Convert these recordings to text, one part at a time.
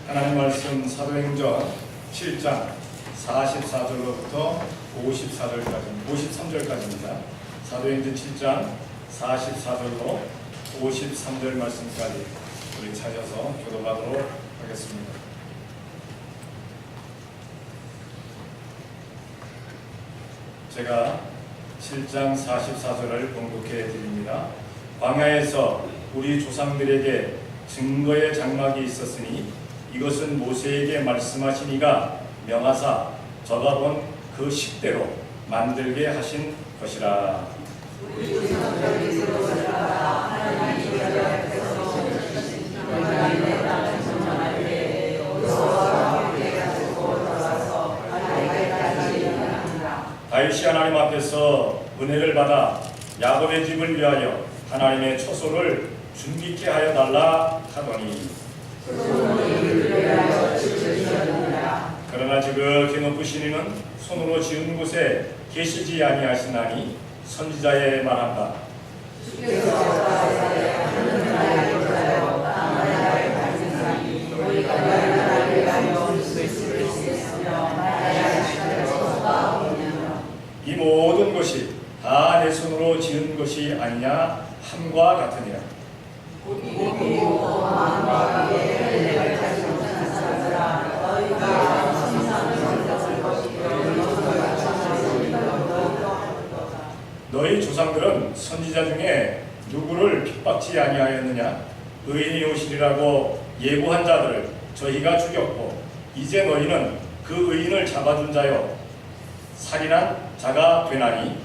하나님 말씀 사도행전 7장 44절로부터 53절까지입니다. 사도행전 7장 44절로 53절 말씀까지 우리 찾아서 교도하도록 하겠습니다. 제가 7장 44절을 봉독해 드립니다. 광야에서 우리 조상들에게 증거의 장막이 있었으니 이것은 모세에게 말씀하신 이가 명하사 저가 본 그 식대로 만들게 하신 것이라. 우리 조상들이 들어오라 하나님이 앞에서 하나님의 땅을 정말 때 여호와와 함께 가지고 돌아서 하나님께까지 일어납니다. 다윗이 하나님 앞에서 은혜를 받아 야곱의 집을 위하여 하나님의 초소를 준비케 하여 달라 하더니 그러나 지극히 높으신 이는 손으로 지은 곳에 계시지 아니하시나니 선지자의 말한다. 이 모든 것이 다 내 손으로 지은 것이 아니냐 함과 같으니라. 너희 조상들은 선지자 중에 누구를 핍박지 아니하였느냐? 의인이 오시리라고 예고한 자들을 저희가 죽였고 이제 너희는 그 의인을 잡아준 자여 살인한 자가 되나니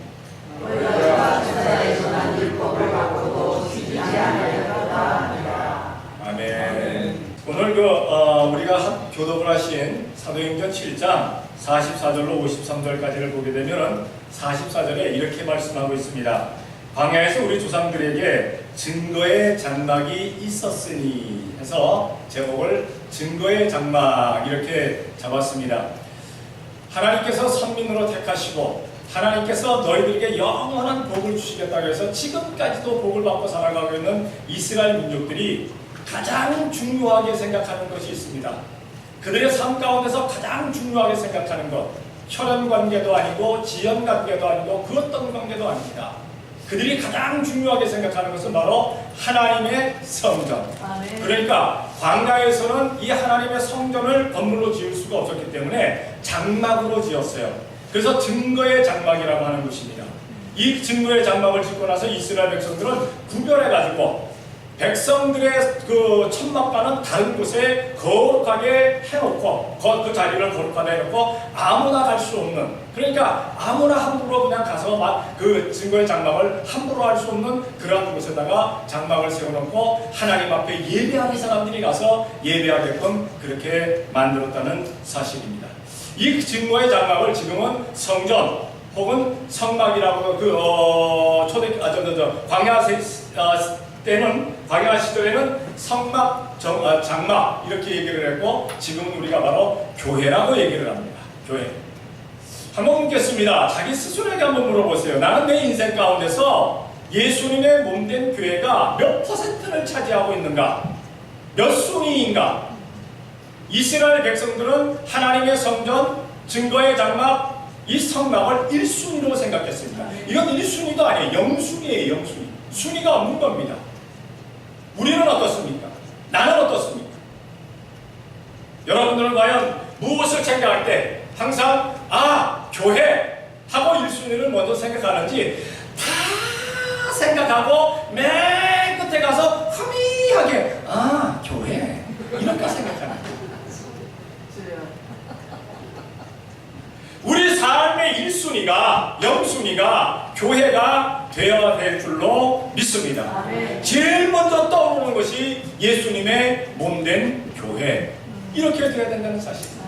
아멘. 오늘 우리가 교독을 하신 사도행전 7장 44절로 53절까지를 보게 되면 44절에 이렇게 말씀하고 있습니다. 광야에서 우리 조상들에게 증거의 장막이 있었으니 해서 제목을 증거의 장막 이렇게 잡았습니다. 하나님께서 선민으로 택하시고 하나님께서 너희들에게 영원한 복을 주시겠다고 해서 지금까지도 복을 받고 살아가고 있는 이스라엘 민족들이 가장 중요하게 생각하는 것이 있습니다. 그들의 삶 가운데서 가장 중요하게 생각하는 것, 혈연 관계도 아니고 지연 관계도 아니고 그 어떤 관계도 아닙니다. 그들이 가장 중요하게 생각하는 것은 바로 하나님의 성전. 그러니까 광야에서는 이 하나님의 성전을 건물로 지을 수가 없었기 때문에 장막으로 지었어요. 그래서 증거의 장막이라고 하는 것입니다. 이 증거의 장막을 짓고 나서 이스라엘 백성들은 구별해가지고 백성들의 그 천막과는 다른 곳에 거룩하게 해놓고 그 자리를 거룩하게 해놓고 아무나 갈 수 없는, 그러니까 아무나 함부로 그냥 가서 막 그 증거의 장막을 함부로 할 수 없는 그러한 곳에다가 장막을 세워놓고 하나님 앞에 예배하는 사람들이 가서 예배하게끔 그렇게 만들었다는 사실입니다. 이 증거의 장막을 지금은 성전 혹은 성막이라고 광야 때는 광야 시절에는 성막, 장막 이렇게 얘기를 했고 지금은 우리가 바로 교회라고 얘기를 합니다. 교회. 한번 묻겠습니다. 자기 스스로에게 한번 물어보세요. 나는 내 인생 가운데서 예수님의 몸된 교회가 몇 퍼센트를 차지하고 있는가? 몇 순위인가? 이스라엘 백성들은 하나님의 성전, 증거의 장막, 이 성막을 1순위로 생각했습니다. 이건 1순위도 아니에요. 0순위예요. 0순위. 순위가 없는 겁니다. 우리는 어떻습니까? 나는 어떻습니까? 여러분들은 과연 무엇을 생각할 때 항상 교회 하고 1순위를 먼저 생각하는지 다 생각하고 맨 끝에 가서 허미하게 교회 이렇게 생각하는 거예요. 우리 삶의 1순위가 0순위가 교회가 되어야 될 줄로 믿습니다. 제일 먼저 떠오르는 것이 예수님의 몸된 교회, 이렇게 되어야 된다는 사실입니다.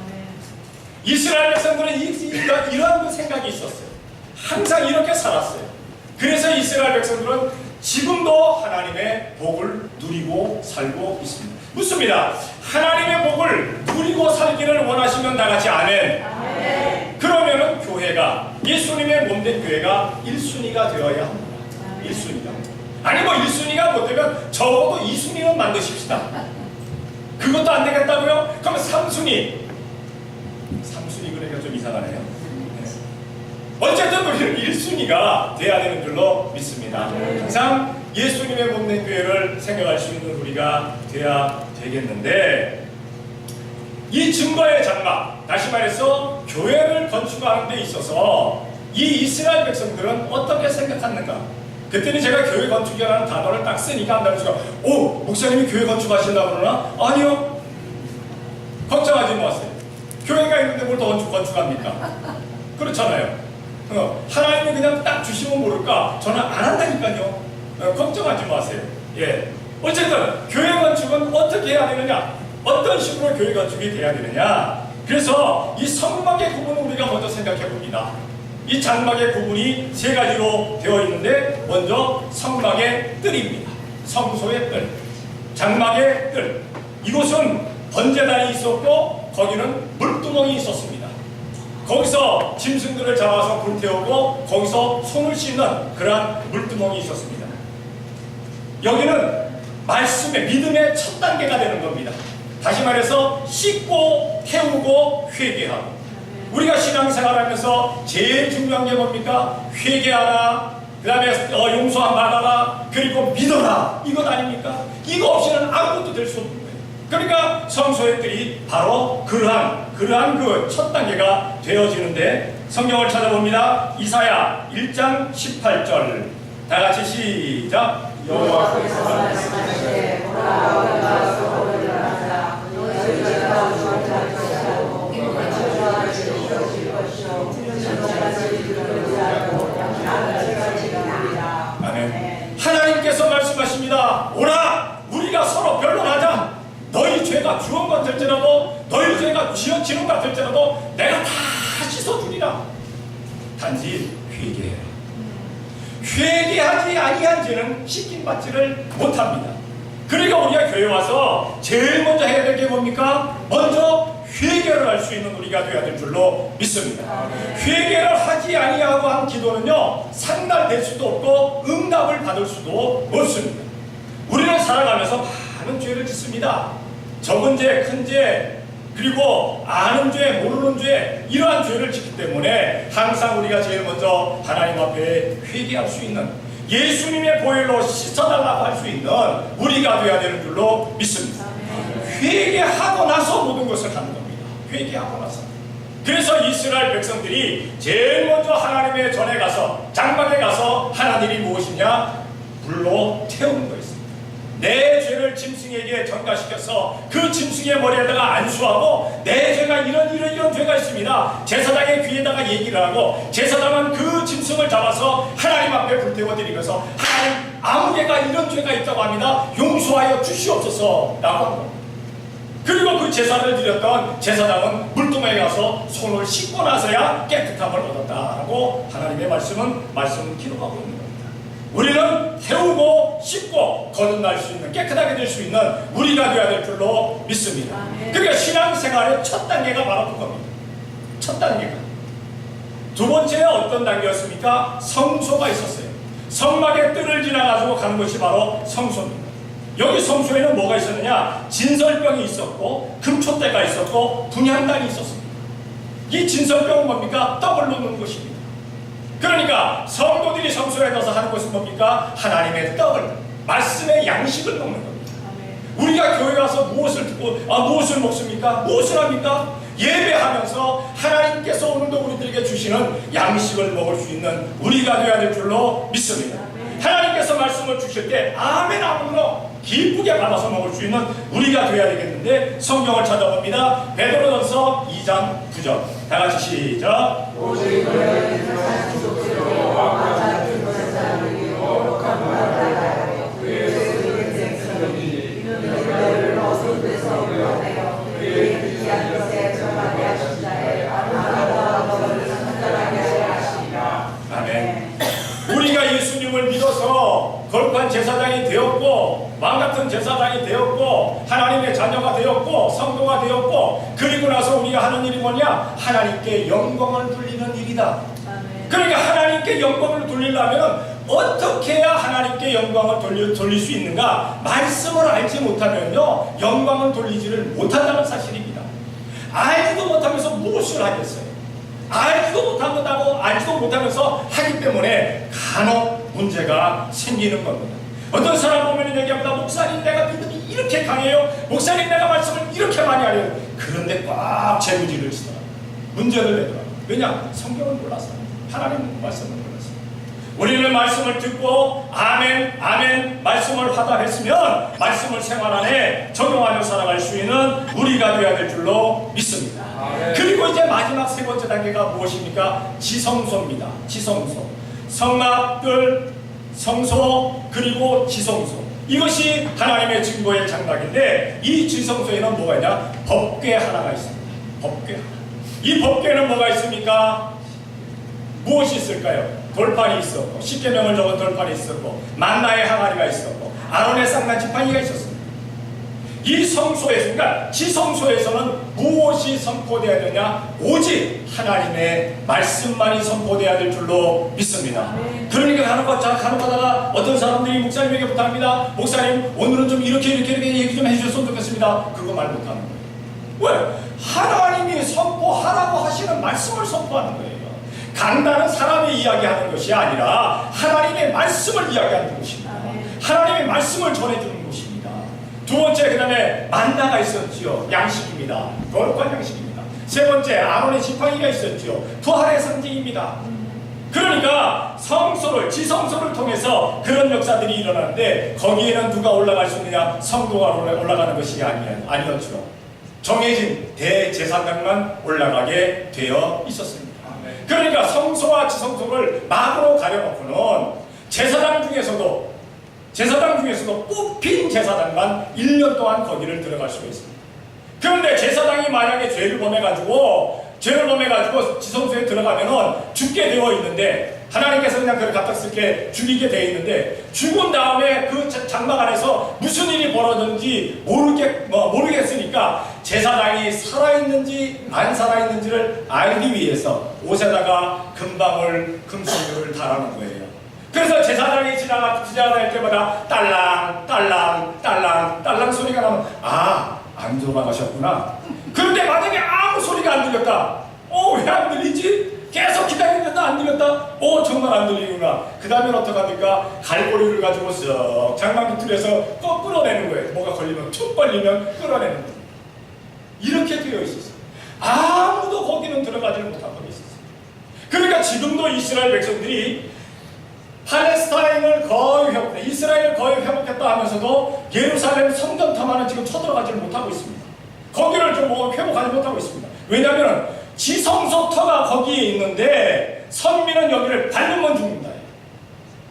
이스라엘 백성들은 이러한 생각이 있었어요. 항상 이렇게 살았어요. 그래서 이스라엘 백성들은 지금도 하나님의 복을 누리고 살고 있습니다. 묻습니다. 하나님의 복을 누리고 살기를 원하시면 다같이 아멘. 그러면은 교회가, 예수님의 몸된 교회가 1순위가 되어야 합니다. 1순위가. 아니 1순위가 못되면 적어도 2순위는 만드십시다. 그것도 안 되겠다고요? 그럼 삼순위 그러니까 좀 이상하네요. 어쨌든 우리는 1순위가 돼야 되는 줄로 믿습니다. 항상 예수님의 몸된 교회를 생각할 수 있는 우리가 돼야 되겠는데, 이 증거의 장막, 다시 말해서 교회를 건축하는 데 있어서 이 이스라엘 백성들은 어떻게 생각하는가? 그때는 제가 교회 건축이라는 단어를 딱 쓰니까 한 달씩 오! 목사님이 교회 건축하신다고 그러나? 아니요. 걱정하지 마세요. 교회가 있는데 뭘 더 건축합니까? 그렇잖아요. 하나님이 그냥 딱 주시면 모를까? 저는 안 한다니까요. 걱정하지 마세요. 예. 어쨌든 교회 건축은 어떻게 해야 되느냐? 어떤 식으로 교회 건축이 돼야 되느냐? 그래서 이 성막의 구분을 우리가 먼저 생각해 봅니다. 이 장막의 구분이 세 가지로 되어 있는데, 먼저 성막의 뜰입니다. 성소의 뜰, 장막의 뜰. 이곳은 번제단이 있었고 거기는 물두멍이 있었습니다. 거기서 짐승들을 잡아서 불태우고 거기서 손을 씻는 그러한 물두멍이 있었습니다. 여기는 말씀의 믿음의 첫 단계가 되는 겁니다. 다시 말해서 씻고 태우고 회개하고. 우리가 신앙생활하면서 제일 중요한 게 뭡니까? 회개하라, 그 다음에 용서함 받아라, 그리고 믿어라, 이것 아닙니까? 이거 없이는 아무것도 될 수 없는 거예요. 그러니까 성소의 뜰이 바로 그러한 그 첫 단계가 되어지는데, 성경을 찾아봅니다. 이사야 1장 18절 다 같이 시작. 여호와께서 말씀하시되 보라 우리가 서로를 일어나자 너희 죄가 주어질 것이고 인권처럼 이루어질 것이요 천사같이 이루어지지 않고 양날같이 이루리라. 아멘. 하나님께서 말씀하십니다. 오라 우리가 서로 변론하자. 너희 죄가 주원 같을지라도 너희 죄가 지은 것 같을지라도 내가 다 씻어주리라. 단지 회개해라. 회개하지 아니한 죄는 씻김받지를 못합니다. 그러니까 우리가 교회 와서 제일 먼저 해야 될 게 뭡니까? 먼저 회개를 할 수 있는 우리가 되어야 될 줄로 믿습니다. 회개를 하지 아니하고 한 기도는요, 상달될 수도 없고 응답을 받을 수도 없습니다. 우리는 살아가면서 많은 죄를 짓습니다. 적은 죄, 큰 죄, 그리고 아는 죄, 모르는 죄, 이러한 죄를 짓기 때문에 항상 우리가 제일 먼저 하나님 앞에 회개할 수 있는, 예수님의 보혈로 씻어달라고 할 수 있는 우리가 되어야 되는 줄로 믿습니다. 회개하고 나서 모든 것을 하는 겁니다. 회개하고 나서. 그래서 이스라엘 백성들이 제일 먼저 하나님의 전에 가서, 장막에 가서 하는 일이 무엇이냐? 불로 태우는 거였습니다. 내 죄를 짐승에게 전가시켜서 그 짐승의 머리에다가 안수하고, 내 죄가 이런 죄가 있습니다. 제사장의 귀에다가 얘기를 하고, 제사장은 그 짐승을 잡아서 하나님 앞에 불태워 드리면서, 하나님 아무개가 이런 죄가 있다고 합니다. 용서하여 주시옵소서 라고 합니다. 그리고 그 제사를 드렸던 제사장은 물두멍에 가서 손을 씻고 나서야 깨끗함을 얻었다라고 하나님의 말씀은 기록하고 있는 겁니다. 우리는 태우고 씻고 거듭날 수 있는, 깨끗하게 될 수 있는 우리가 되어야 될 줄로 믿습니다. 그러니까 신앙생활의 첫 단계가 바로 그겁니다. 첫 단계가. 두 번째는 어떤 단계였습니까? 성소가 있었어요. 성막의 뜰을 지나가지고 가는 것이 바로 성소입니다. 여기 성소에는 뭐가 있었느냐? 진설병이 있었고 금촛대가 있었고 분향단이 있었습니다. 이 진설병은 뭡니까? 떡을 놓는 것입니다. 그러니까 성도들이 성소에 가서 하는 것은 뭡니까? 하나님의 떡을, 말씀의 양식을 먹는 겁니다. 우리가 교회 가서 무엇을 듣고 무엇을 먹습니까? 무엇을 합니까? 예배하면서 하나님께서 오늘도 우리들에게 주시는 양식을 먹을 수 있는 우리가 되어야 될 줄로 믿습니다. 하나님께서 말씀을 주실 때 아멘 아멘으로 기쁘게 받아서 먹을 수 있는 우리가 되어야 되겠는데, 성경을 찾아봅니다. 베드로전서 2장 9절 다 같이 시작. 오직 너희는 사신 속죄로 같은 것을 사랑하기 거룩한 문화를 알아요. 그의 수익은 생성이니 이는 너희를 어떤 데서 구원하여 그의 귀한 것에 정하게 하신 자의 아름다운 너희를 선전하게 하시리라. 아멘. 우리가 예수님을 믿어서 거룩한 제사장이 되었고, 왕같은 제사장이 되었고, 하나님의 자녀가 되었고, 성도가 되었고, 그리고 나서 우리가 하는 일이 뭐냐? 하나님께 영광을 돌리는 일이다. 그러니까 하나님께 영광을 돌리려면 어떻게 해야 하나님께 영광을 돌릴 수 있는가? 말씀을 알지 못하면요, 영광을 돌리지를 못한다는 사실입니다. 알지도 못하면서 무엇을 하겠어요? 알지도 못하면서 하기 때문에 간혹 문제가 생기는 겁니다. 어떤 사람 보면 얘기합니다. 목사님, 내가 믿음이 이렇게 강해요. 목사님, 내가 말씀을 이렇게 많이 하래요. 그런데 꽉 재무지를 치더라고요. 문제를 내더라고요. 왜냐? 성경을 몰라서, 하나님 말씀을 몰라서. 우리는 말씀을 듣고 아멘 아멘 말씀을 화답했으면 말씀을 생활 안에 적용하며 살아갈 수 있는 우리가 되어야 될 줄로 믿습니다. 그리고 이제 마지막 세 번째 단계가 무엇입니까? 지성소입니다. 지성소. 성막들, 성소, 그리고 지성소. 이것이 하나님의 증거의 장막인데, 이 지성소에는 뭐가 있냐? 법궤 하나가 있습니다. 법궤 하나. 이 법궤는 뭐가 있습니까? 무엇이 있을까요? 돌판이 있었고, 십계명을 적은 돌판이 있었고, 만나의 항아리가 있었고, 아론의 쌍난 지팡이가 있었습니다. 이 성소에서, 그러니까 지성소에서는 무엇이 선포되어야 되냐? 오직 하나님의 말씀만이 선포되어야 될 줄로 믿습니다. 그러니까 간혹가다가 어떤 사람들이 목사님에게 부탁합니다. 목사님, 오늘은 좀 이렇게 얘기 좀 해주셨으면 좋겠습니다. 그거 말 못하는 거예요. 왜? 하나님이 선포하라고 하시는 말씀을 선포하는 거예요. 강단은 사람이 이야기하는 것이 아니라 하나님의 말씀을 이야기하는 것입니다. 하나님의 말씀을 전해주는 것입니다. 두 번째, 그 다음에 만나가 있었지요. 양식입니다. 거룩한 양식입니다. 세 번째, 아론의 지팡이가 있었지요. 부활의 상징입니다. 그러니까 성소를, 지성소를 통해서 그런 역사들이 일어나는데, 거기에는 누가 올라갈 수 있느냐? 성도가 올라가는 것이 아니었죠. 정해진 대제사장만 올라가게 되어 있었습니다. 그러니까 성소와 지성소를 막으로 가려놓고는 제사장 중에서도 뽑힌 제사장만 1년 동안 거기를 들어갈 수가 있습니다. 그런데 제사장이 만약에 죄를 범해가지고 지성소에 들어가면은 죽게 되어 있는데, 하나님께서 그냥 그를 갑작스럽게 죽이게 되어 있는데, 죽은 다음에 그 장막 안에서 무슨 일이 벌어졌는지 모르겠으니까 제사장이 살아있는지 안 살아있는지를 알기 위해서 옷에다가 금방울, 금속류를 달아놓은 거예요. 그래서 제사장이 지나갈 때마다 딸랑 소리가 나면, 안 돌아가셨구나. 그런데 만약에 아무 소리가 안 들렸다. 왜 안 들리지? 계속 기다리는데도 안 들렸다. 정말 안 들리구나. 그 다음엔 어떡합니까? 갈고리를 가지고 쓱 장막 밑으로서 꼭 끌어내는 거예요. 뭐가 걸리면, 툭 걸리면 끌어내는 거예요. 이렇게 되어 있었어요. 아무도 거기는 들어가지 못한 것이 있었어요. 그러니까 지금도 이스라엘 백성들이 이스라엘을 거의 회복했다 하면서도 예루살렘 성전터만은 지금 쳐들어가지 못하고 있습니다. 거기를 좀 회복하지 못하고 있습니다. 왜냐하면 지성소 터가 거기에 있는데 선민은 여기를 밟으면 죽는다.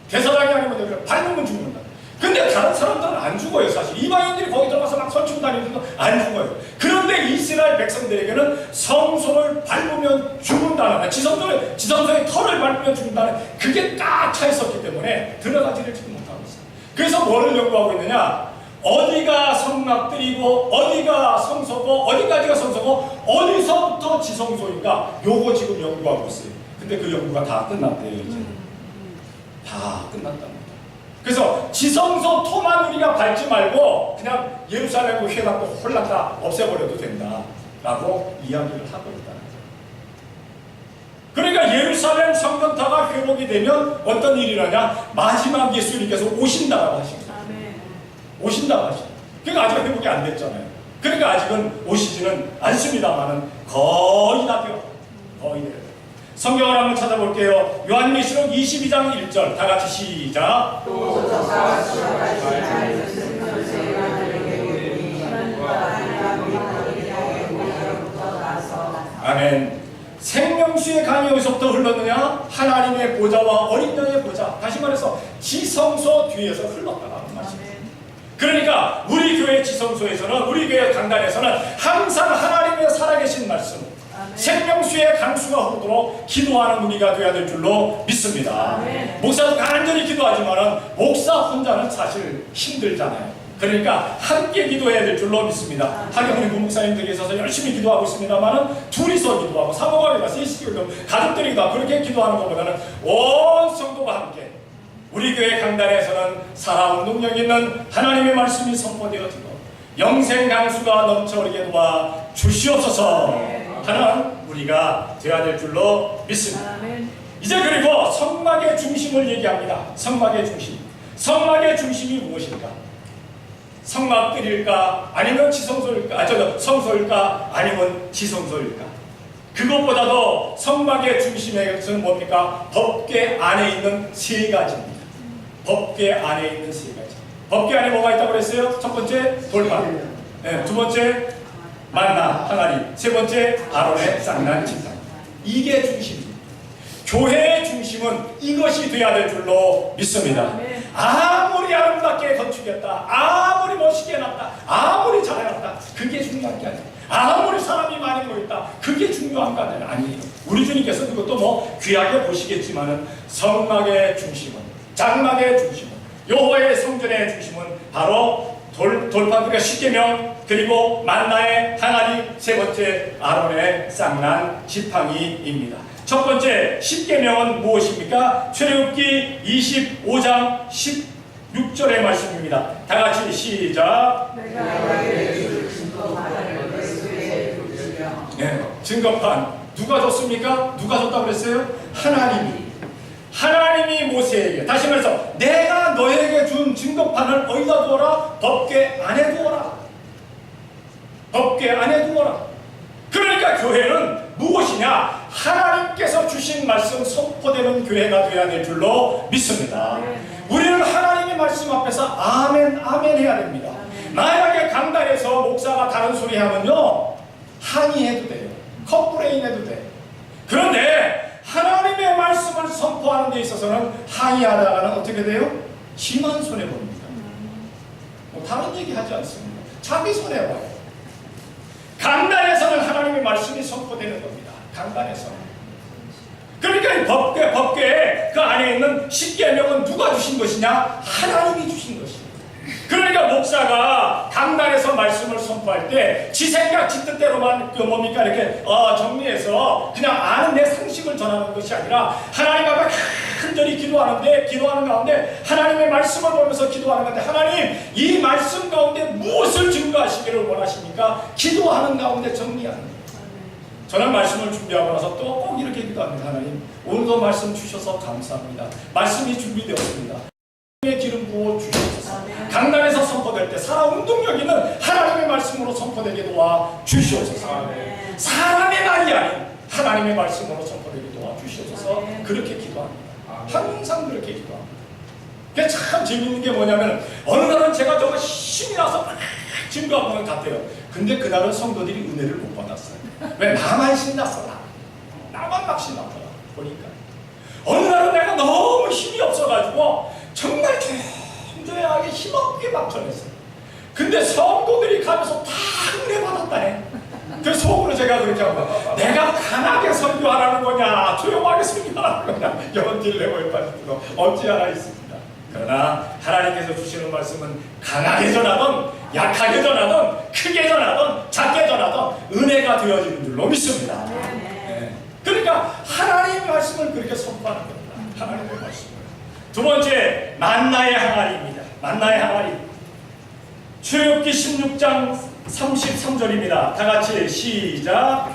대사장이 아니면 여기를 밟으면 죽는다. 근데 다른 사람들은 안 죽어요. 사실 이방인들이 거기 들어가서 막 설치고 다니면서 안 죽어요. 그런데 이스라엘 백성들에게는 성소를 밟으면 죽는다는, 지성소의 터를 밟으면 죽는다는 그게 딱 차 있었기 때문에 들어가지를 지금 못하고 있어요. 그래서 뭐를 연구하고 있느냐? 어디가 성막들이고 어디가 성소고 어디까지가 성소고 어디서부터 지성소인가, 요거 지금 연구하고 있어요. 근데 그 연구가 다 끝났대요. 이제 다 끝났답니다. 그래서 지성소 토만 우리가 밟지 말고 그냥 예루살렘 회당도 홀랑 다 없애버려도 된다라고 이야기를 하고 있다는 거예요. 그러니까 예루살렘 성전터가 회복이 되면 어떤 일이 일어나냐? 마지막 예수님께서 오신다고 하십니다. 오신다고 하십니다. 그러니까 아직 회복이 안 됐잖아요. 그러니까 아직은 오시지는 않습니다만은 거의 다 돼요. 거의 돼요. 성경을 한번 찾아볼게요. 요한계시록 22장 1절 다 같이 시작. 아멘. 생명수의 강이 어디서부터 흘렀느냐? 하나님의 보좌와 어린 양의 보좌. 다시 말해서 지성소 뒤에서 흘렀다는 말씀입니다. 그러니까 우리 교회 지성소에서는, 우리 교회 강단에서는 항상 하나님의 살아계신 말씀, 생명수의 강수가 흐르도록 기도하는 우리가 되어야 될 줄로 믿습니다. 목사도 간절히 기도하지만 목사 혼자는 사실 힘들잖아요. 그러니까 함께 기도해야 될 줄로 믿습니다. 하경훈이 부목사님들에 있어서 열심히 기도하고 있습니다만 둘이서 기도하고 사모가 기도하고 셋이 기도하고 가족들이 기도하고 그렇게 기도하는 것보다는 온 성도가 함께 우리 교회 강단에서는 살아온 능력 있는 하나님의 말씀이 선포되어지고 영생 강수가 넘쳐오게 도와 주시옵소서 하는 우리가 되어야 될 줄로 믿습니다. 이제 그리고 성막의 중심을 얘기합니다. 성막의 중심. 성막의 중심이 무엇일까? 성막들일까? 아니면 지성소일까? 성소일까? 아니면 지성소일까? 그것보다도 성막의 중심에서는 뭡니까? 법궤 안에 있는 세 가지입니다. 법궤 안에 있는 세 가지. 법궤 안에 뭐가 있다고 그랬어요? 첫 번째 돌판, 네, 두 번째 만나 항아리, 세 번째 아론의 쌍난 지팡이. 이게 중심입니다. 교회의 중심은 이것이 되어야 될 줄로 믿습니다. 아무리 아름답게 건축했다, 아무리 멋있게 해놨다, 아무리 잘해놨다, 그게 중요한 게 아니에요. 아무리 사람이 많이 모였다, 그게 중요한 거 아니에요. 우리 주님께서 그것도 뭐 귀하게 보시겠지만은 성막의 중심은, 장막의 중심은, 여호와의 성전의 중심은 바로 돌판들의 십계명, 그리고 만나의 항아리, 세 번째 아론의 쌍난 지팡이입니다. 첫 번째 십계명은 무엇입니까? 출애굽기 25장 16절의 말씀입니다. 다 같이 시작. 네, 증거판 누가 줬습니까? 누가 줬다고 그랬어요? 하나님이 모세에게, 다시 말해서 내가 너에게 준 증거판을 어디다 두어라? 법궤 안에 두어라. 법궤 안에 두어라. 그러니까 교회는 무엇이냐? 하나님께서 주신 말씀 선포되는 교회가 되어야 될 줄로 믿습니다. 우리는 하나님의 말씀 앞에서 아멘 아멘 해야 됩니다. 만약에 강단에서 목사가 다른 소리 하면요, 항의해도 돼요. 컴플레인 해도 돼요. 그런데 하나님의 말씀을 선포하는 데 있어서는 항의하다가는 어떻게 돼요? 심한 손해봅니다. 뭐 다른 얘기 하지 않습니다. 자기 손해봐요. 강단에서는 하나님의 말씀이 선포되는 겁니다. 강단에서는. 그러니까 이 법궤 그 안에 있는 십계명은 누가 주신 것이냐? 하나님이 주신 것입니다. 그러니까 목사가 강단에서 말씀을 선포할 때 지 생각 지 뜻대로만 뭡니까 이렇게 정리해서 그냥 아는 내 상식을 전하는 것이 아니라 하나님 앞에 간절히 기도하는 가운데 하나님의 말씀을 보면서 기도하는 건데, 하나님 이 말씀 가운데 무엇을 증거하시기를 원하십니까? 기도하는 가운데 정리하는 거예요. 저는 말씀을 준비하고 나서 또 꼭 이렇게 기도합니다. 하나님 오늘도 말씀 주셔서 감사합니다. 말씀이 준비되었습니다. 기름 부어 주시옵소서. 강단에서 선포될 때 살아온 능력 있는 하나님의 말씀으로 선포되게 도와 주시옵소서. 사람의 말이 아닌 하나님의 말씀으로 선포되게 도와 주시옵소서. 그렇게 기도합니다. 항상 그렇게 기도합니다. 그게 참 재밌는 게 뭐냐면, 어느 날은 제가 정말 힘이 나서 막 증거하고는 갔대요. 근데 그날은 성도들이 은혜를 못 받았어요. 왜? 나만 신났어. 나만 막 신났더라. 보니까 어느 날은 내가 너무 힘이 없어가지고 정말 견조하게 힘없게 막 전했어요. 근데 성도들이 가면서 다 은혜 받았다네. 그 속으로 제가 그렇게 하고, 내가 강하게 설교하라는 거냐 조용하게 설교하라는 거냐, 이런 딜레마에 빠질 때도 없지 않아 있습니다. 그러나 하나님께서 주시는 말씀은 강하게 전하든 약하게 전하든 크게 전하든 작게 전하든 은혜가 되어지는 줄로 믿습니다. 네. 그러니까 하나님의 말씀을 그렇게 선포하는 겁니다. 하나님의 말씀을. 두 번째, 만나의 항아리입니다. 만나의 항아리. 출애굽기 16장 33절입니다. 다 같이 시작.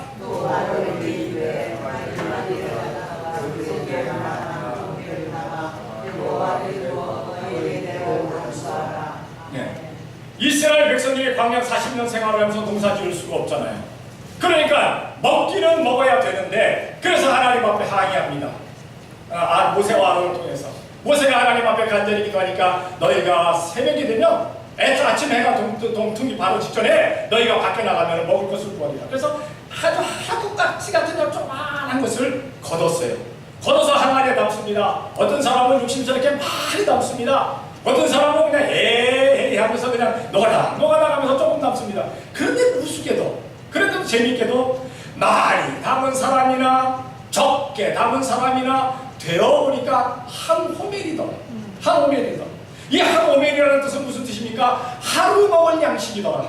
네. 이스라엘 백성들이 광야 40년 생활을 하면서 농사 지을 수가 없잖아요. 그러니까 먹기는 먹어야 되는데, 그래서 하나님 앞에 항의합니다. 모세와 아론을 통해서. 모세가 하나님 앞에 간절히 기도하니까, 너희가 새벽이 되면 아침 해가 동트기 바로 직전에 너희가 밖에 나가면 먹을 것을 구하리라. 그래서 아주 하구깍지 같은 조그만한 것을 걷었어요. 걷어서 항아리에 담습니다. 어떤 사람은 욕심스럽게 많이 담습니다. 어떤 사람은 그냥 에이 하면서 그냥 녹아나 가면서 조금 담습니다. 그런데 우습게도, 그래도 재밌게도 많이 담은 사람이나 적게 담은 사람이나 되어보니까 한 호멜이더라. 한 호멜이더라. 이 한 호멜이라는 뜻은 무슨 뜻입니까? 하루 먹을 양식이더라.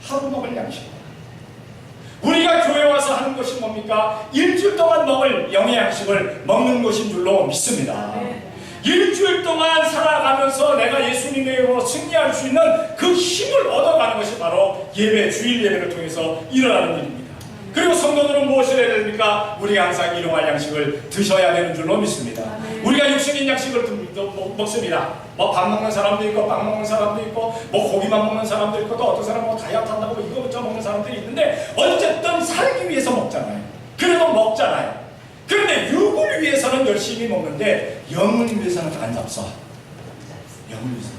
하루 먹을 양식이더라. 우리가 교회 와서 하는 것이 뭡니까? 일주일 동안 먹을 영의 양식을 먹는 것인 줄로 믿습니다. 일주일 동안 살아가면서 내가 예수님의 이름으로 승리할 수 있는 그 힘을 얻어가는 것이 바로 예배, 주일 예배를 통해서 일어나는 일입니다. 그리고 성도들은 무엇을 해야 됩니까? 우리가 항상 일용할 양식을 드셔야 되는 줄로 믿습니다. 우리가 육신인 양식을 먹습니다. 뭐 밥 먹는 사람도 있고 빵 먹는 사람도 있고 뭐 고기만 먹는 사람도 있고 또 어떤 사람은 뭐 다이어트 한다고 이거부터 먹는 사람들이 있는데 어쨌든 살기 위해서 먹잖아요. 그래도 먹잖아요. 그런데 육을 위해서는 열심히 먹는데 영을 위해서는 안 잡숴. 영을 위해서.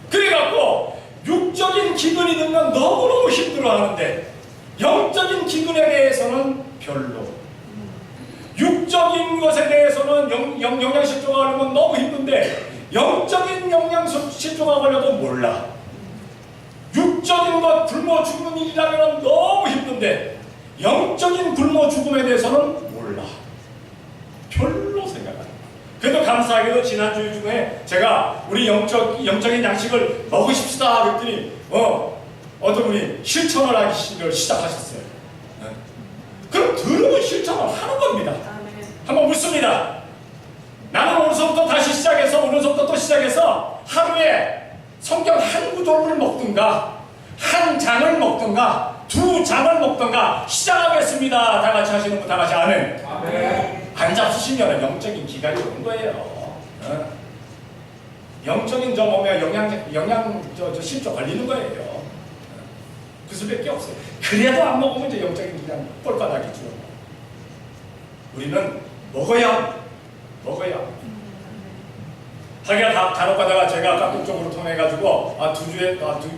그래갖고 육적인 기근이 들면 너무너무 힘들어하는데 영적인 기근에 대해서는 별로. 육적인 것에 대해서는 영양식 조각하려면 너무 힘든데 영적인 영양식 조각하려도 몰라. 육적인 것 굶어 죽는 일이라면 너무 힘든데 영적인 굶어 죽음에 대해서는 몰라. 별로 생각 안 해. 그래도 감사하게도 지난주 중에 제가 우리 영적인 양식을 먹으십시다 그랬더니 어떤 분이 실천을 하기 시작하셨어요. 네. 그럼 들으면 실천을 하는 겁니다. 한번 묻습니다. 나는 오늘서부터 다시 시작해서 오늘서부터 또 시작해서 하루에 성경 한 구절을 먹든가 한 장을 먹든가 두 장을 먹든가 시작하겠습니다. 다 같이 하시는 분 다 같이 아멘. 안 잡수시면 영적인 기간이 오는 거예요. 영적인 저 몸에 영양 실조 걸리는 거예요. 그 수밖에 없어요. 그래도 안 먹으면 이제 영적인 기간 꼴바닥이죠. 우리는 먹어야. 하기야 간혹 가다가 제가 깍둑적으로 통해가지고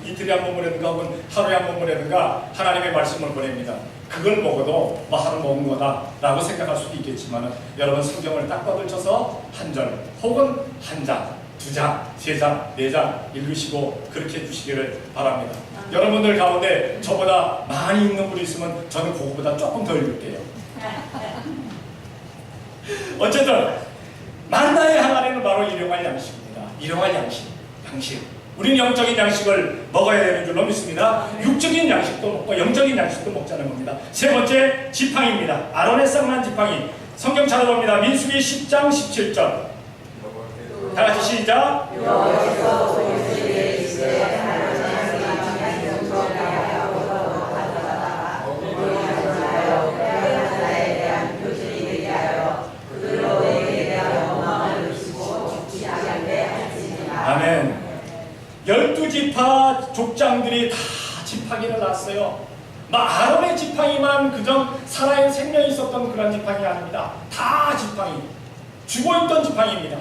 이틀에 한 번이라든가 혹은 하루에 한 번이라든가 하나님의 말씀을 보냅니다. 그걸 먹어도 뭐 하루 먹은 거다라고 생각할 수도 있겠지만 여러분 성경을 딱 뻗을쳐서 한 절 혹은 한 장, 두 장, 세 장, 네 장 읽으시고 그렇게 해주시기를 바랍니다. 여러분들 가운데 저보다 많이 읽는 분이 있으면 저는 그거보다 조금 더 읽을게요. 어쨌든 만나의 항아리는 바로 일용할 양식입니다. 일용할 양식. 우리는 영적인 양식을 먹어야 되는 줄로 믿습니다. 육적인 양식도 먹고 영적인 양식도 먹자는 겁니다. 세 번째 지팡이입니다. 아론의 쌍난 지팡이. 성경 찾아봅니다. 민수기 10장 17절. 다 같이 시작. 아멘. 12지파 족장들이 다 지팡이를 놨어요. 아론의 지팡이만 그저 살아있는 생명이 있었던 그런 지팡이 아닙니다. 다 지팡이. 죽어있던 지팡이입니다.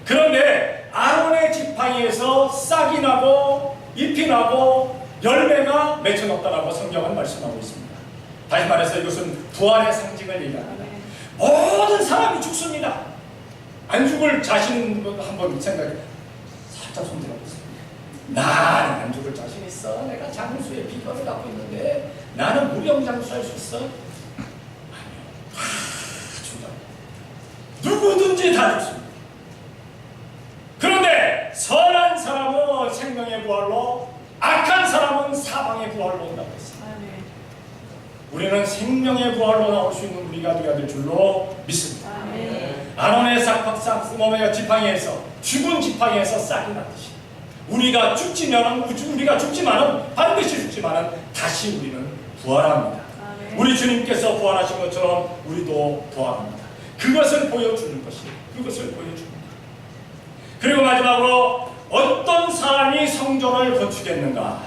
그런데 아론의 지팡이에서 싹이 나고 잎이 나고 열매가 맺혀졌다라고 성경은 말씀하고 있습니다. 다시 말해서 이것은 부활의 상징을 얘기합니다. 모든 사람이 죽습니다. 안 죽을 자신 한번 생각해. 살짝 손들어보세요. 나는 안 죽을 자신 있어. 내가 장수의 비결을 갖고 있는데 나는 무병장수할 수 있어. 아니요. 다 죽어요. 누구든지 다 죽습니다. 그런데 선한 사람은 생명의 부활로, 악한 사람은 사망의 부활로 온다고 했습니다. 우리는 생명의 부활로 나올 수 있는 우리가 되어야 될 줄로 믿습니다. 아론의 몸의 지팡이에서, 죽은 지팡이에서 싹이 났듯이 우리가 죽지만은 반드시 죽지만은 다시 우리는 부활합니다. 우리 주님께서 부활하신 것처럼 우리도 부활합니다. 그것을 보여주는 것이, 그것을 보여주는 것. 그리고 마지막으로 어떤 사람이 성전을 건축했는가?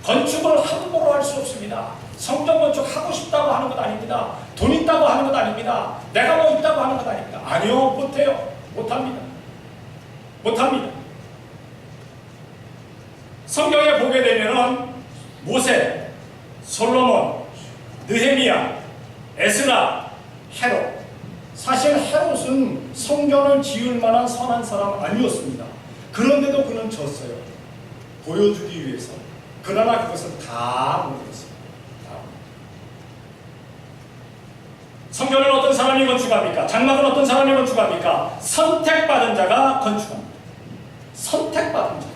건축을 함부로 할 수 없습니다. 성전 건축하고 싶다고 하는 것 아닙니다. 돈 있다고 하는 것 아닙니다. 내가 뭐 있다고 하는 것 아닙니다. 아니요, 못해요. 못합니다. 성경에 보게 되면은 모세, 솔로몬, 느헤미야, 에스라, 헤롯. 사실 헤롯은 성전을 지을 만한 선한 사람 아니었습니다. 그런데도 그는 졌어요. 보여주기 위해서. 그러나 그것은 다 못했어요. 성전을 어떤 사람이 건축합니까? 장막은 어떤 사람이 건축합니까? 선택받은 자가 건축합니다. 선택받은 자.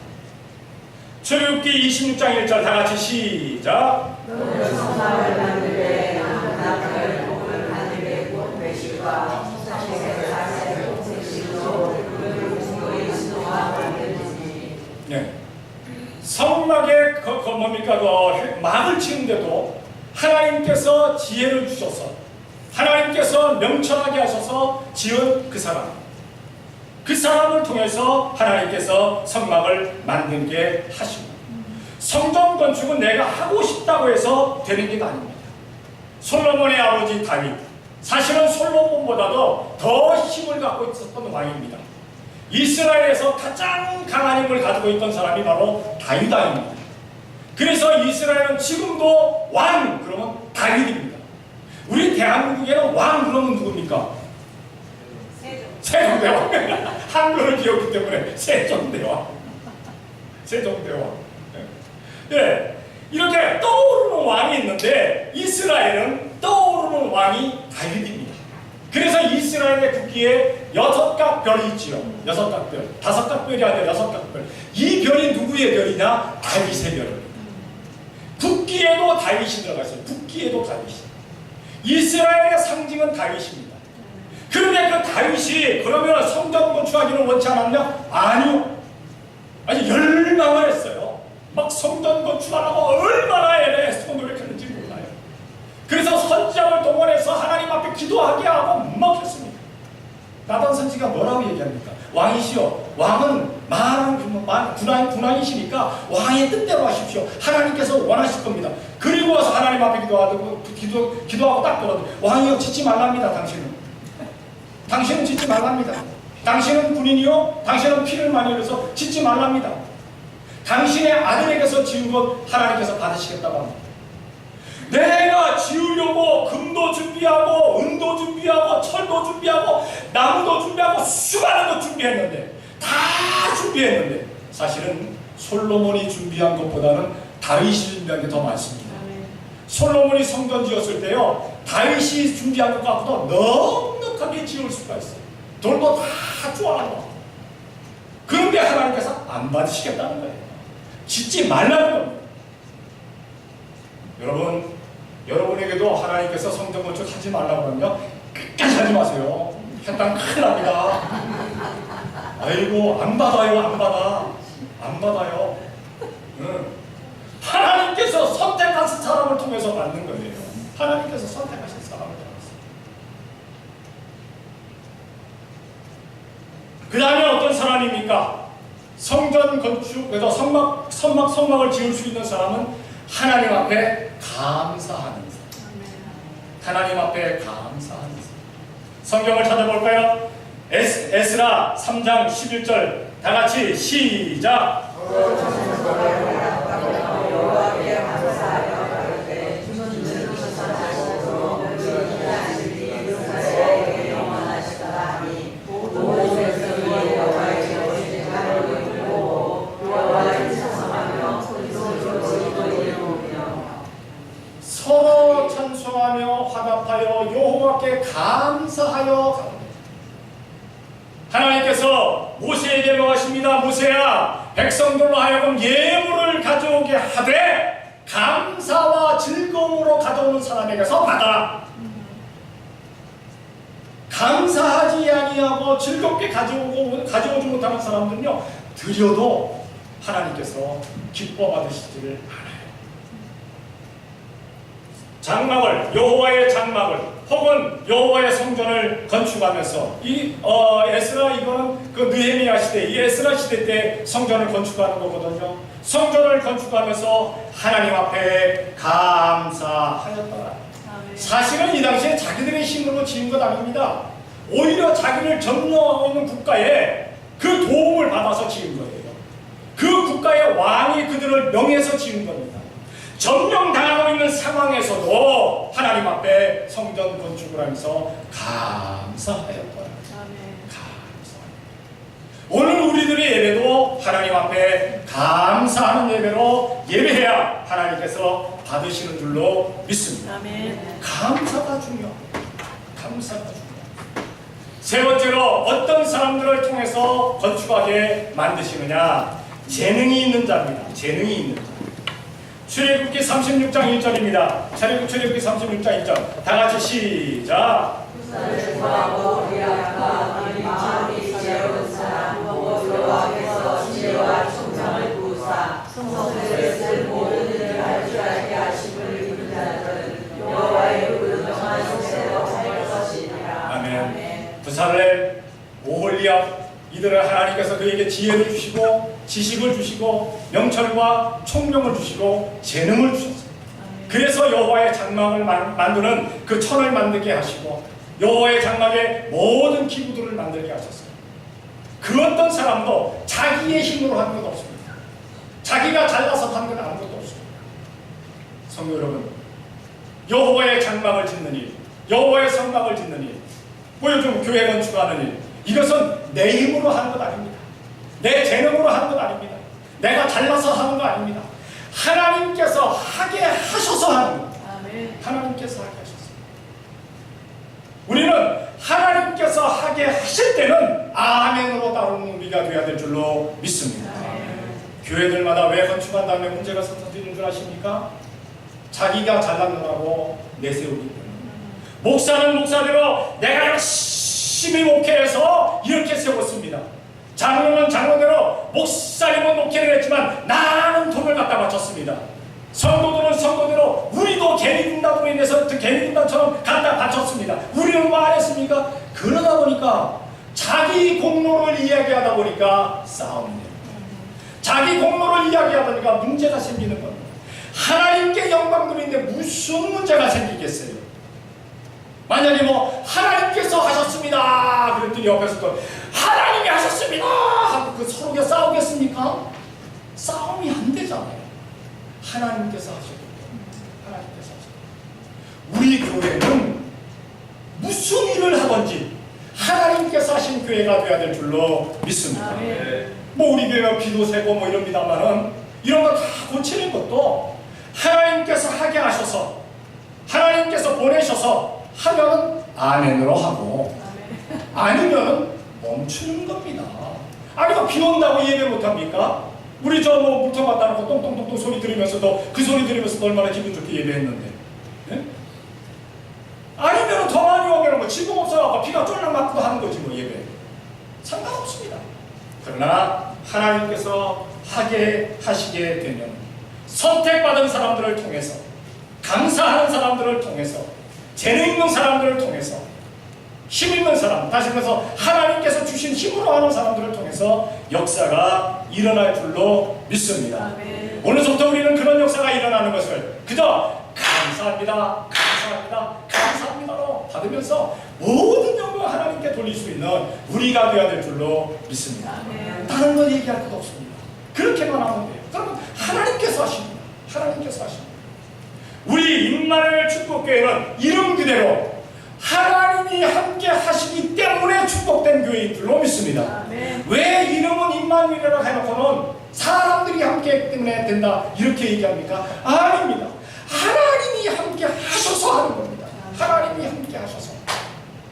출애굽기 26장 1절 다 같이 시작. 너는 성막을 만들되 나무나무를 복을 하늘의 꽃 외식과 사색의 사색 홍색식으로 네. 성막에 뭡니까? 막을 치는데도 하나님께서 지혜를 주셔서 하나님께서 명철하게 하셔서 지은 그 사람, 그 사람을 통해서 하나님께서 성막을 만들게 하십니다. 성전 건축은 내가 하고 싶다고 해서 되는 게 아닙니다. 솔로몬의 아버지 다윗, 사실은 솔로몬보다도 더 힘을 갖고 있었던 왕입니다. 이스라엘에서 가장 강한 힘을 가지고 있던 사람이 바로 다윗 왕입니다. 그래서 이스라엘은 지금도 왕 그러면 다윗입니다. 우리 대한민국에는 왕 그러면 누굽니까? 세종대왕. 한글을 배웠기 때문에 세종대왕. 세종대왕. 예, 이렇게 떠오르는 왕이 있는데 이스라엘은 떠오르는 왕이 다윗입니다. 그래서 이스라엘의 국기에 6각 별이 있지요. 6각 별. 5각 별이 아니라 6각 별. 이 별이 누구의 별이냐? 다윗의 별입니다. 국기에도 다윗이 들어가 있어요. 국기에도 다윗이. 이스라엘의 상징은 다윗입니다. 그런데 그 다윗이 그러면 성전 건축하기를 원치 않았냐? 아니요. 아니 열망을 했어요. 막 성전 건축하라고 얼마나 애래서 노력했는지 몰라요. 그래서 선지자를 동원해서 하나님 앞에 기도하게 하고 막 했습니다. 나단 선지가 뭐라고 얘기합니까? 왕이시여, 왕은 많은 군왕이시니까 왕의 뜻대로 하십시오. 하나님께서 원하실 겁니다. 그리고 와서 하나님 앞에 기도하고 딱 돌아도 왕이여 짓지 말랍니다. 당신은 짓지 말랍니다. 당신은 군인이요, 당신은 피를 많이 흘려서 짓지 말랍니다. 당신의 아들에게서 지은 것 하나님께서 받으시겠다고 합니다. 내가 지으려고 금도 준비하고 은도 준비하고 철도 준비하고 나무도 준비하고 수많은 것 준비했는데 다 준비했는데 사실은 솔로몬이 준비한 것보다는 다윗이 준비한 게 더 많습니다. 솔로몬이 성전 지었을 때요 다윗이 준비한 것 갖고도 넉넉하게 지을 수가 있어요. 돌도 다 쪼아놓아. 그런데 하나님께서 안 받으시겠다는 거예요. 짓지 말라는 겁니다. 여러분에게도 하나님께서 성전 건축 하지 말라고 하면요 끝까지 하지 마세요. 했다면 큰일 납니다. 아이고 안 받아요. 안 받아요. 하나님께서 선택하신 사람을 통해서 받는 거예요. 하나님께서 선택하신 사람을 통해서. 그 다음에 어떤 사람입니까? 성전 건축에서 성막을 지을 수 있는 사람은 하나님 앞에 감사하는 사람. 하나님 앞에 감사하는 사람. 성경을 찾아볼까요? 에스라 3장 11절 다 같이 시작. 서로 찬송하며 화답하여 여호와께 감사하여. 하나님께서 모세에게 명하십니다. 모세야, 백성들로 하여금 예물을 가져오게 하되 감사와 즐거움으로 가져오는 사람에게서 받아라. 감사하지 아니하고 즐겁게 가져오지 못하는 사람들은요 드려도 하나님께서 기뻐 받으시지를 않아요. 장막을, 여호와의 장막을 혹은 여호와의 성전을 건축하면서 에스라 이거는 그 느헤미야 시대, 이 에스라 시대 때 성전을 건축하는 거거든요. 성전을 건축하면서 하나님 앞에 감사하였더라. 사실은 이 당시에 자기들의 힘으로 지은 것 아닙니다. 오히려 자기를 점령하고 있는 국가에 그 도움을 받아서 지은 거예요. 그 국가의 왕이 그들을 명해서 지은 겁니다. 점령당하고 있는 상황에서도 하나님 앞에 성전 건축을 하면서 감사하였더라. 오늘 우리들의 예배도 하나님 앞에 감사하는 예배로 예배해야 하나님께서 받으시는 줄로 믿습니다. 아멘. 감사가 중요합니다. 감사가 중요합니다. 세 번째로 어떤 사람들을 통해서 건축하게 만드시느냐? 재능이 있는 자입니다. 재능이 있는 자. 출애굽기 36장 1절입니다. 출애굽기 36장 1절 다 같이 시작. 구하고 의학과 마음이 지혜로운 사람 보고 여호와께서 지혜와 총명을 성소에 쓸 모든 일을 할 줄 알게 하심을 입은 자들은 여호와의 불명한 속세로 살 것이니라. 아멘. 부사렐, 오홀리압, 이들을 하나님께서 그에게 지혜를 주시고 지식을 주시고 명철과 총명을 주시고 재능을 주셨습니다. 그래서 여호와의 장막을 만드는 그 천을 만들게 하시고 여호와의 장막에 모든 기구들을 만들게 하셨어요. 그 어떤 사람도 자기의 힘으로 한 것 없습니다. 자기가 잘나서 한 건 아무것도 없습니다. 성도 여러분, 여호와의 장막을 짓는 일, 여호와의 성막을 짓는 일, 뭐 요즘 교회 건축하는 일, 이것은 내 힘으로 하는 것 아닙니다. 내 재능으로 하는 것 아닙니다. 내가 잘나서 하는 거 아닙니다. 하나님께서 하게 하셔서 하는 것. 하나님께서 하게 하셨어요. 우리는 하나님께서 하게 하실 때는 아멘으로 따르는 우리가 되어야 될 줄로 믿습니다. 교회들마다 왜 건축한 다음에 문제가 터지는 줄 아십니까? 자기가 잘났느라고 내세우기 때문에. 목사는 목사대로 내가 열심히 목회해서 이렇게 세웠습니다. 장로는 장로대로, 목사님은 목회를 했지만 나는 돈을 갖다 바쳤습니다. 성도들은 성도대로 우리도 개미군단으로 인해서 개미군단처럼 갖다 바쳤습니다. 우리는 뭐 안 했습니까? 그러다 보니까 자기 공로를 이야기하다 보니까 싸움이에요. 자기 공로를 이야기하다 보니까 문제가 생기는 겁니다. 하나님께 영광 돌리는데 무슨 문제가 생기겠어요? 만약에 뭐 하나님께서 하셨습니다 그랬더니 옆에서 또 하나님이 하셨습니다 하고 그 서로가 싸우겠습니까? 싸움이 안 되잖아요. 하나님께서 하셨기 때문에. 하나님께서 하셨기 때문에. 우리 교회는 무슨 일을 하든지 하나님께서 하신 교회가 되어야 될 줄로 믿습니다. 뭐 우리 교회가 비도 새고 뭐 이럽니다만은 이런 거 다 고치는 것도 하나님께서 하게 하셔서 하나님께서 보내셔서 하면은 아멘으로 하고 아니면은 멈추는 겁니다. 아니 비 온다고 예배 못합니까? 우리 저 뭐 물통 갖다 놓고 똥똥똥똥 소리 들으면서도 그 소리 들으면서도 얼마나 기분 좋게 예배했는데, 네? 아니면 더 많이 오면 뭐 지금 없어요. 비가 쫄랑 맞고 하는 거지 뭐 예배. 상관없습니다. 그러나 하나님께서 하게 하시게 되면 선택받은 사람들을 통해서, 감사하는 사람들을 통해서, 재능 있는 사람들을 통해서, 힘 있는 사람, 다시 말해서 하나님께서 주신 힘으로 하는 사람들을 통해서 역사가 일어날 줄로 믿습니다. 오늘부터 우리는 그런 역사가 일어나는 것을 그저 감사합니다, 감사합니다, 감사합니다로 받으면서 모든 영광을 하나님께 돌릴 수 있는 우리가 되어야 될 줄로 믿습니다. 다른 건 얘기할 것도 없습니다. 그렇게만 하면 돼요. 그러면 하나님께서 하십니다. 하나님께서 하십니다. 우리 임마누엘 축복교회는 이름 그대로 하나님이 함께 하시기 때문에 축복된 교회인 줄로 믿습니다. 왜 이름은 임마누엘이라고 해놓고는 사람들이 함께 했기 때문에 된다 이렇게 얘기합니까? 아닙니다. 하나님이 함께 하셔서 하는 겁니다. 하나님이 함께 하셔서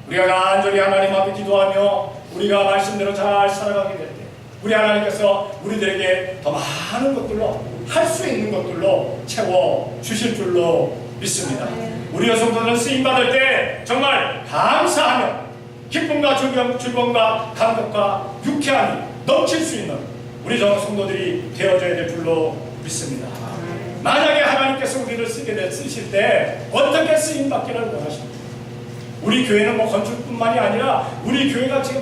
우리가 간절히 하나님 앞에 기도하며 우리가 말씀대로 잘 살아가게 될 때 우리 하나님께서 우리들에게 더 많은 것들로 할 수 있는 것들로 채워 주실 줄로 믿습니다. 우리 여성들은 쓰임받을 때 정말 감사하며 기쁨과 즐거움과 감격과 유쾌함이 넘칠 수 있는 우리 성도들이 되어져야 될 줄로 믿습니다. 만약에 하나님께서 우리를 쓰실 때 어떻게 쓰임받기를 원하십니까? 우리 교회는 뭐 건축뿐만이 아니라 우리 교회가 지금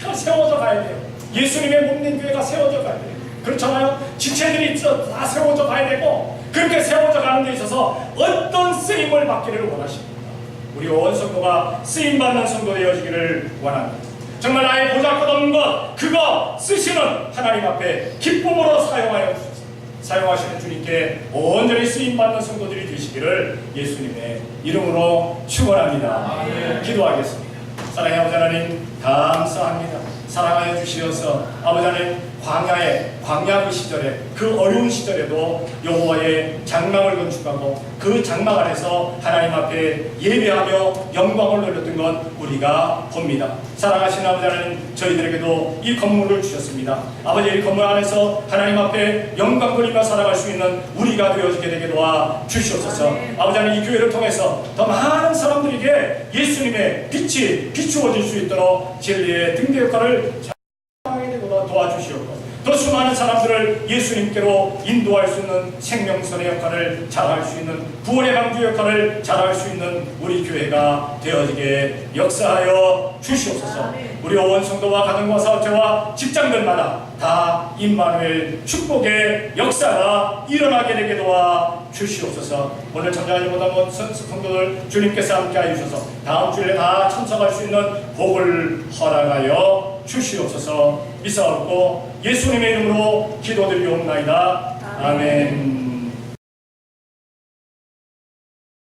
잘 세워져 가야 돼요. 예수님의 몸된 교회가 세워져 가야 돼요. 그렇잖아요? 지체들이 다 세워져 가야 되고 그렇게 세워져 가는 데 있어서 어떤 쓰임을 받기를 원하십니까? 우리 온 성도가 쓰임받는 성도 되어지기를 원합니다. 정말 나의 보잘것없는 것 그거 쓰시는 하나님 앞에 기쁨으로 사용하여 주소서. 사용하시는 주님께 온전히 쓰임받는 성도들이 되시기를 예수님의 이름으로 축원합니다. 기도하겠습니다. 사랑의 아버지 하나님 감사합니다. 사랑하여 주시어서 아버지 하나님 광야 그 시절에 그 어려운 시절에도 여호와의 장막을 건축하고 그 장막 안에서 하나님 앞에 예배하며 영광을 돌렸던 건 우리가 봅니다. 사랑하시는 아버지 하나님 저희들에게도 이 건물을 주셨습니다. 아버지 이 건물 안에서 하나님 앞에 영광 돌리며 살아갈 수 있는 우리가 되어지게 되게 도와 주시옵소서. 아버지 하나님 이 교회를 통해서 더 많은 사람들에게 예수님의 빛이 비추어질 수 있도록 진리의 등대 역할을 도와주시옵고 또 수많은 사람들을 예수님께로 인도할 수 있는 생명선의 역할을 잘할 수 있는, 구원의 방주 역할을 잘할 수 있는 우리 교회가 되어지게 역사하여 주시옵소서. 우리 오원 성도와 가정과 사업체와 직장들마다 다 임마누엘 축복의 역사가 일어나게 되게 도와 주시옵소서. 오늘 참여하지 못한 성도들 주님께서 함께하여 주셔서 다음 주일에 다 참석할 수 있는 복을 허락하여 주시옵소서. 미사옵고 예수님의 이름으로 기도드리옵나이다. 아멘.